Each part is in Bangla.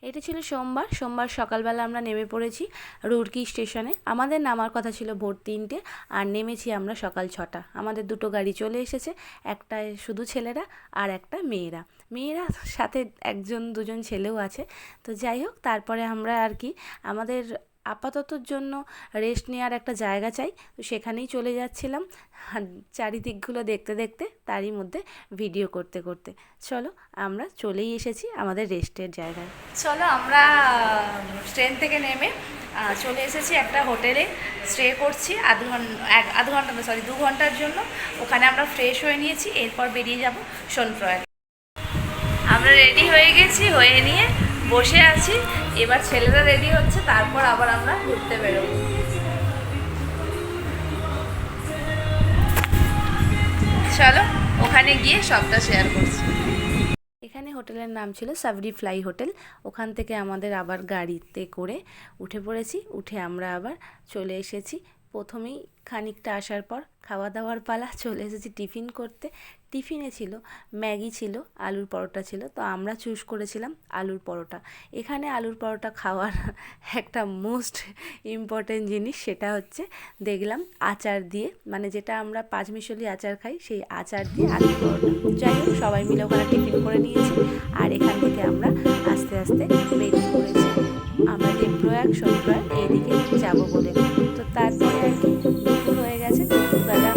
এটা ছিল সোমবার সকালবেলা আমরা নেমে পড়েছি রুরকি স্টেশনে। আমাদের নামার কথা ছিল ভোর 3টে, আর নেমেছি আমরা সকাল 6টা। আমাদের দুটো গাড়ি চলে এসেছে, একটা শুধু ছেলেরা আর একটা মেয়েরা। মেয়েরা সাথে একজন দুজন ছেলেও আছে। তো যাই হোক, তারপরে আমরা আর কি আমাদের আপাততর জন্য রেস্ট নেওয়ার একটা জায়গা চাই, তো সেখানেই চলে যাচ্ছিলাম চারিদিকগুলো দেখতে দেখতে, তারই মধ্যে ভিডিও করতে করতে। চলো, আমরা চলেই এসেছি আমাদের রেস্টের জায়গায়। চলো, আমরা ট্রেন থেকে নেমে চলে এসেছি একটা হোটেলে, স্টে করছি আধ ঘন্টা না, সরি 2 ঘন্টার জন্য। ওখানে আমরা ফ্রেশ হয়ে নিয়েছি, এরপর বেরিয়ে যাব সোনপ্রয়াগ। আমরা রেডি হয়ে গেছি, হয়ে নিয়ে বসে আছি। এবার ছেলেরা রেডি হচ্ছে, তারপর আবার আমরা ঘুরতে বেরোবো। চলো, ওখানে গিয়ে সবটা শেয়ার করছি। এখানে হোটেলের নাম ছিল সাবরি ফ্লাই হোটেল। ওখান থেকে আমাদের আবার গাড়িতে করে উঠে পড়েছি। উঠে আমরা আবার চলে এসেছি। প্রথমেই খানিকটা আসার পর খাওয়া দাওয়ার পালা, চলে এসেছি টিফিন করতে। টিফিনে ছিল ম্যাগি, ছিল আলুর পরোটা ছিল, তো আমরা চুজ করেছিলাম আলুর পরোটা। এখানে আলুর পরোটা খাওয়ার একটা মোস্ট ইম্পর্টেন্ট জিনিস, সেটা হচ্ছে দেখলাম আচার দিয়ে, মানে যেটা আমরা পাঁচমিশালি আচার খাই, সেই আচার দিয়ে আলুর পরোটা। যাই হোক, সবাই মিলে ওখানে টিফিন করে নিয়েছি, আর এখান থেকে আমরা আস্তে আস্তে বেরিয়ে পড়েছি। আমরা দেবপ্রয়াগ সোনপ্রয়াগ এইদিকে যাবো বলে। তো তারপরে আর কি দুপুর হয়ে গেছে। দুপুরবেলা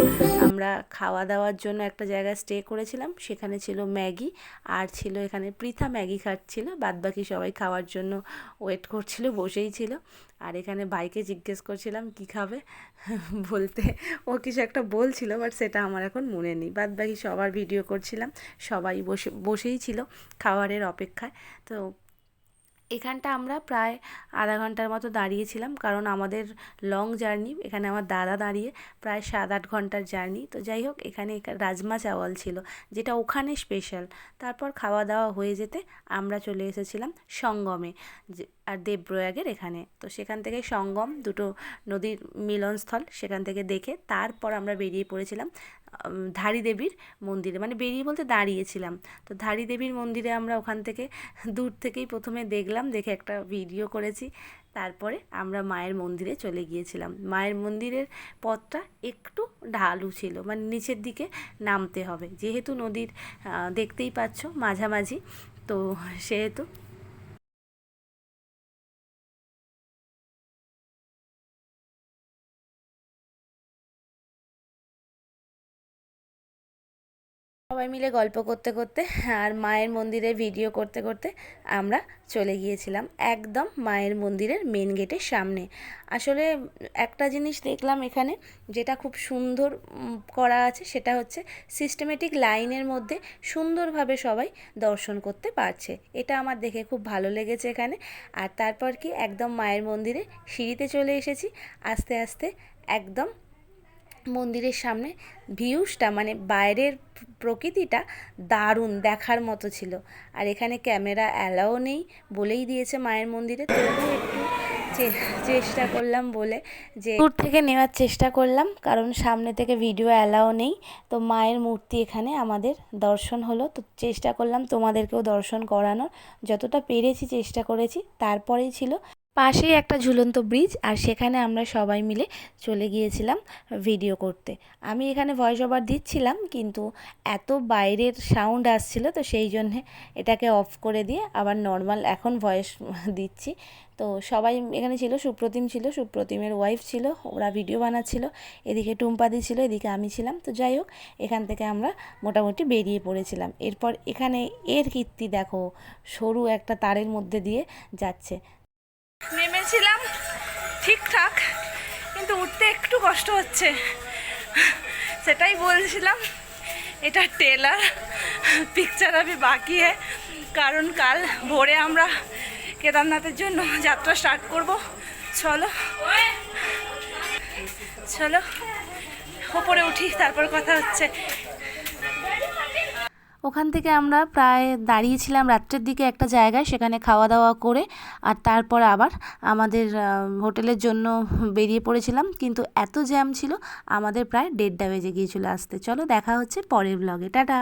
আমরা খাওয়া দাওয়ার জন্য একটা জায়গায় স্টে করেছিলাম। সেখানে ছিল ম্যাগি, আর ছিল এখানে পৃথা ম্যাগি খাচ্ছিল, বাদবাকি সবাই খাওয়ার জন্য ওয়েট করছিল, বসেই ছিল। আর এখানে ভাইকে জিজ্ঞেস করছিলাম কি খাবে, বলতে ও কিছু একটা বলছিল, বাট সেটা আমার এখন মনে নেই। বাদবাকি সবার ভিডিও করছিলাম, সবাই বসেই ছিল খাবারের অপেক্ষায়। তো এখানটা আমরা প্রায় আধা ঘন্টার মতো দাঁড়িয়েছিলাম, কারণ আমাদের লং জার্নি। এখানে আমার দাদা দাঁড়িয়ে প্রায় 7-8 ঘন্টার জার্নি। তো যাই হোক, এখানে রাজমা চাওয়াল ছিল, যেটা ওখানে স্পেশাল। তারপর খাওয়া দাওয়া হয়ে যেতে আমরা চলে এসেছিলাম সঙ্গমে, আর দেবপ্রয়াগের এখানে। তো সেখান থেকে সঙ্গম, দুটো নদীর মিলনস্থল, সেখান থেকে দেখে তারপর আমরা বেরিয়ে পড়েছিলাম ধারী দেবীর মন্দিরে, মানে বেরিয়ে বলতে দাঁড়িয়েছিলাম। তো ধারী দেবীর মন্দিরে আমরা ওখান থেকে দূর থেকেই প্রথমে দেখলাম, দেখে একটা ভিডিও করেছি। তারপরে আমরা মায়ের মন্দিরে চলে গিয়েছিলাম। মায়ের মন্দিরের পথটা একটু ঢালু ছিল, মানে নিচের দিকে নামতে হবে, যেহেতু নদীর দেখতেই পাচ্ছ মাঝামাঝি, তো সেহেতু সবাই মিলে গল্প করতে করতে আর মায়ের মন্দিরে ভিডিও করতে করতে আমরা চলে গিয়েছিলাম একদম মায়ের মন্দিরের মেন গেটের সামনে। আসলে একটা জিনিস দেখলাম এখানে, যেটা খুব সুন্দর করা আছে, সেটা হচ্ছে সিস্টেমেটিক লাইনের মধ্যে সুন্দরভাবে সবাই দর্শন করতে পারছে। এটা আমার দেখে খুব ভালো লেগেছে এখানে। আর তারপর কি একদম মায়ের মন্দিরে সিঁড়িতে চলে এসেছি। আস্তে আস্তে একদম মন্দিরের সামনে ভিউসটা, মানে বাইরের প্রকৃতিটা দারুণ দেখার মতো ছিল। আর এখানে ক্যামেরা অ্যালাও নেই বলেই দিয়েছে মায়ের মন্দিরে, তবুও একটু চেষ্টা করলাম বলে যে দূর থেকে নেওয়ার চেষ্টা করলাম, কারণ সামনে থেকে ভিডিও অ্যালাও নেই। তো মায়ের মূর্তি এখানে আমাদের দর্শন হলো, তো চেষ্টা করলাম তোমাদেরকেও দর্শন করানোর, যতটা পেরেছি চেষ্টা করেছি। তারপরেই ছিল পাশেই একটা ঝুলন্ত ব্রিজ, আর সেখানে আমরা সবাই মিলে চলে গিয়েছিলাম ভিডিও করতে। আমি এখানে ভয়েস ওভার দিচ্ছিলাম, কিন্তু এত বাইরের সাউন্ড আসছিল, তো সেই জন্যে এটাকে অফ করে দিয়ে আবার নর্মাল এখন ভয়েস দিচ্ছি। তো সবাই এখানে ছিল, সুপ্রতিম ছিল, সুপ্রতিমের ওয়াইফ ছিল, ওরা ভিডিও বানাচ্ছিল, এদিকে টুম্পাদি ছিল, এদিকে আমি ছিলাম। তো যাই হোক, এখান থেকে আমরা মোটামুটি বেরিয়ে পড়েছিলাম। এরপর এখানে এর কীর্তি দেখো, সরু একটা তারের মধ্যে দিয়ে যাচ্ছে। নেমেছিলাম ঠিকঠাক, কিন্তু উঠতে একটু কষ্ট হচ্ছে, সেটাই বলছিলাম। এটা টেলার পিকচার আমি বাকি হ্যাঁ, কারণ কাল ভোরে আমরা কেদারনাথের জন্য যাত্রা স্টার্ট করব। চলো চলো ওপরে উঠি, তারপর কথা হচ্ছে। ওখান থেকে আমরা প্রায় দাঁড়িয়েছিলাম রাত্রের দিকে একটা জায়গায়, সেখানে খাওয়া দাওয়া করে আর তারপর আবার আমাদের হোটেলের জন্য বেরিয়ে পড়েছিলাম। কিন্তু এত জ্যাম ছিল, আমাদের প্রায় 1:30 বেজে গিয়েছিল আসতে। চলো, দেখা হচ্ছে পরের ব্লগে, টাটা।